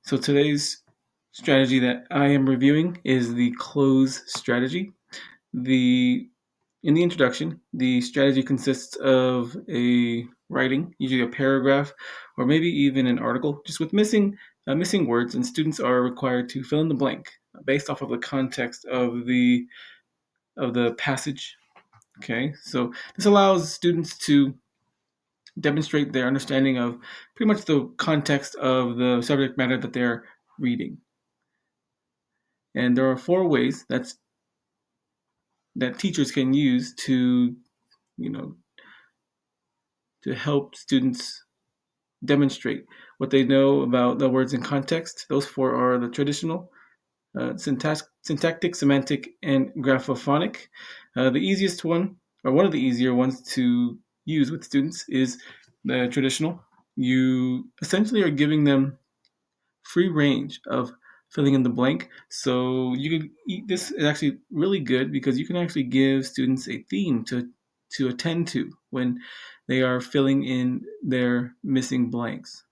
So today's strategy that I am reviewing is the Cloze strategy. The In the introduction, the strategy consists of a writing, usually a paragraph or maybe even an article, just with missing words, and students are required to fill in the blank based off of the context of the passage. Okay, so this allows students to demonstrate their understanding of pretty much the context of the subject matter that they're reading. And there are four ways that teachers can use to, you know, to help students demonstrate what they know about the words in context. Those four are the traditional, syntactic, semantic, and graphophonic. The easiest one, or one of the easier ones to use with students, is the traditional. You essentially are giving them free range of filling in the blank. So you can this is actually really good because you can actually give students a theme to attend to when they are filling in their missing blanks.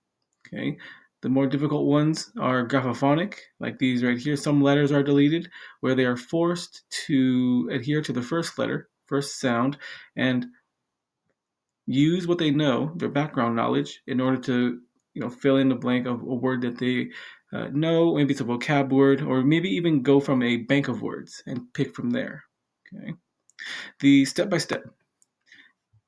Okay. The more difficult ones are graphophonic, like these right here. Some letters are deleted where they are forced to adhere to the first letter, first sound, and use what they know, their background knowledge, in order to fill in the blank of a word that they know. Maybe it's a vocab word, or maybe even go from a bank of words and pick from there. Okay. The step by step.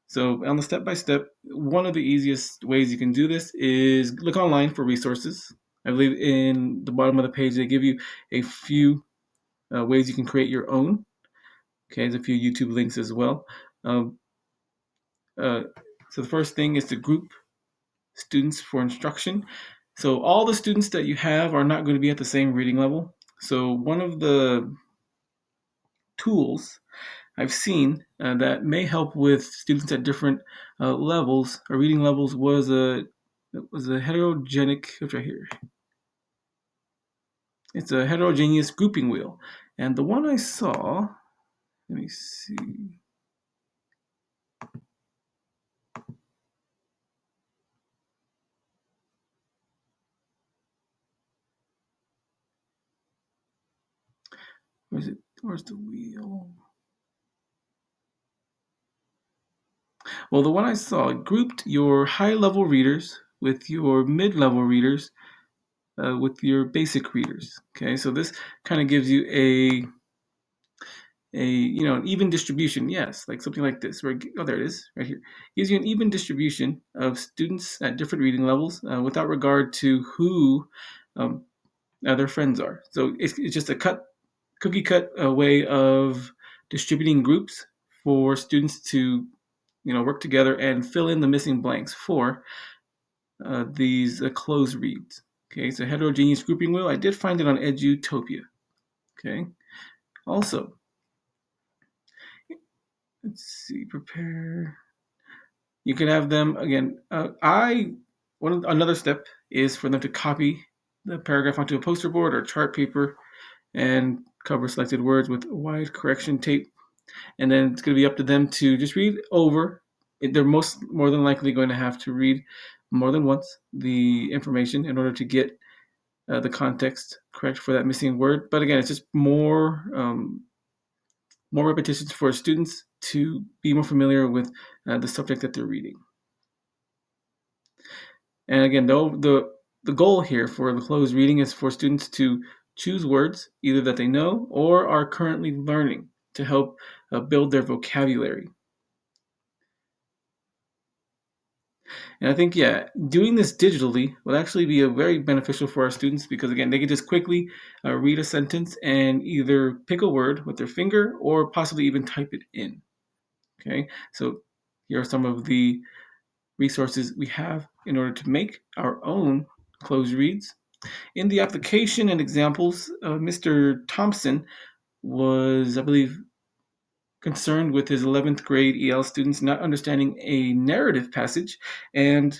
So on the step by step, one of the easiest ways you can do this is look online for resources. I believe in the bottom of the page they give you a few ways you can create your own. Okay, there's a few YouTube links as well. Um, uh, so the first thing is to group students for instruction. So all the students that you have are not going to be at the same reading level. So one of the tools I've seen that may help with students at different levels or reading levels was a heterogenic. What's right here? It's a heterogeneous grouping wheel, and the one I saw. Let me see. Where's it? Where's the wheel? Well, the one I saw grouped your high-level readers with your mid-level readers with your basic readers. Okay, so this kind of gives you an even distribution. Yes, like something like this. Where there it is, right here. Gives you an even distribution of students at different reading levels without regard to who um, their friends are. So it's just a cookie cut way of distributing groups for students to work together and fill in the missing blanks for these closed reads. Okay, so heterogeneous grouping wheel. I did find it on Edutopia. Okay, also, let's see, prepare. You can have them again. Another step is for them to copy the paragraph onto a poster board or chart paper and cover selected words with wide correction tape. And then it's going to be up to them to just read over. They're more than likely going to have to read more than once the information in order to get the context correct for that missing word. But again, it's just more repetitions for students to be more familiar with the subject that they're reading. And again, the goal here for the closed reading is for students to choose words either that they know or are currently learning to help build their vocabulary. And I think, yeah, doing this digitally would actually be very beneficial for our students because, again, they can just quickly read a sentence and either pick a word with their finger or possibly even type it in. Okay, so here are some of the resources we have in order to make our own closed reads. In the application and examples, Mr. Thompson was, I believe, concerned with his 11th grade EL students not understanding a narrative passage, and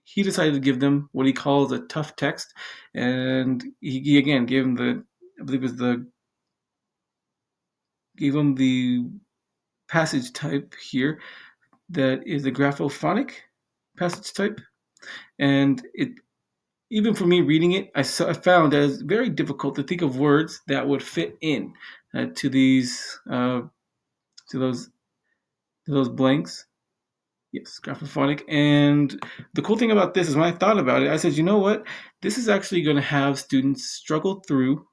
he decided to give them what he calls a tough text. And he again gave them I believe it was gave them the passage type here that is the graphophonic passage type, and even for me reading it, I found that it's very difficult to think of words that would fit in to these to those to those blanks. Yes, graphophonic. And the cool thing about this is when I thought about it, I said, you know what? This is actually going to have students struggle through,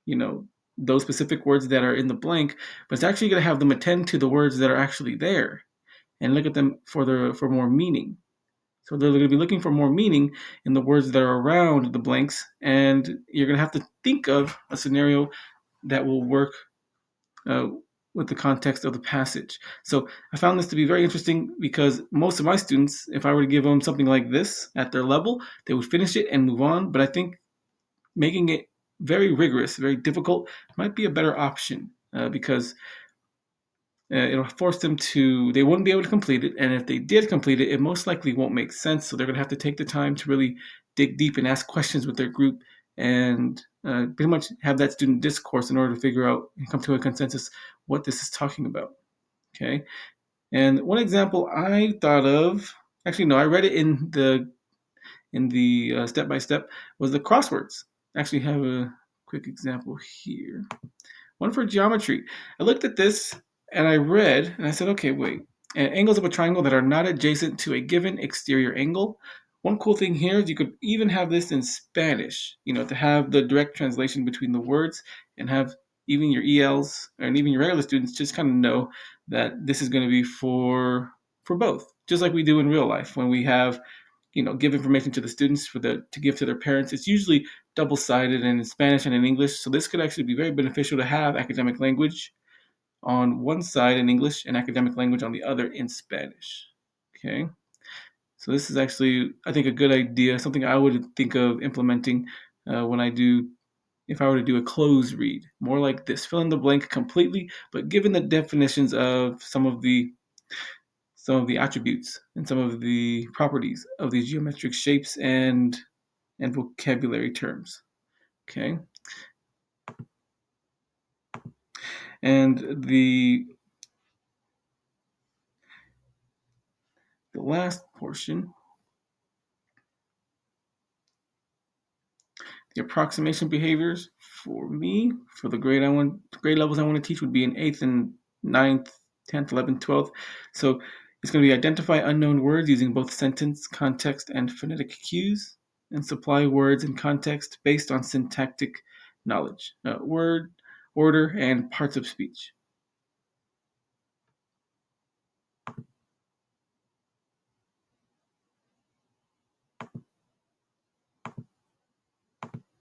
you know, those specific words that are in the blank, but it's actually going to have them attend to the words that are actually there and look at them for more meaning. So they're going to be looking for more meaning in the words that are around the blanks, and you're going to have to think of a scenario that will work uh, with the context of the passage. So I found this to be very interesting because most of my students, if I were to give them something like this at their level, they would finish it and move on. But I think making it very rigorous, very difficult, might be a better option because it'll force them to, they wouldn't be able to complete it. And if they did complete it, it most likely won't make sense. So they're going to have to take the time to really dig deep and ask questions with their group and pretty much have that student discourse in order to figure out and come to a consensus what this is talking about. Okay. And one example I thought of, actually, no, I read it in the step by step, was the crosswords. I actually have a quick example here. One for geometry. I looked at this and I read and I said, okay, wait. Angles of a triangle that are not adjacent to a given exterior angle. One cool thing here is you could even have this in Spanish, you know, to have the direct translation between the words and have even your ELs and even your regular students just kind of know that this is going to be for both, just like we do in real life when we have, you know, give information to the students to give to their parents. It's usually double-sided and in Spanish and in English. So this could actually be very beneficial to have academic language on one side in English and academic language on the other in Spanish. Okay. So this is actually, I think, a good idea, something I would think of implementing when I do, if I were to do a cloze read, more like this, fill in the blank completely, but given the definitions of some of the attributes and some of the properties of these geometric shapes and vocabulary terms. Okay. And the last portion, the approximation behaviors for me, for the grade levels I want to teach would be in 8th and 9th, 10th, 11th, 12th. So it's going to be identify unknown words using both sentence, context, and phonetic cues, and supply words and context based on syntactic knowledge, word, order, and parts of speech.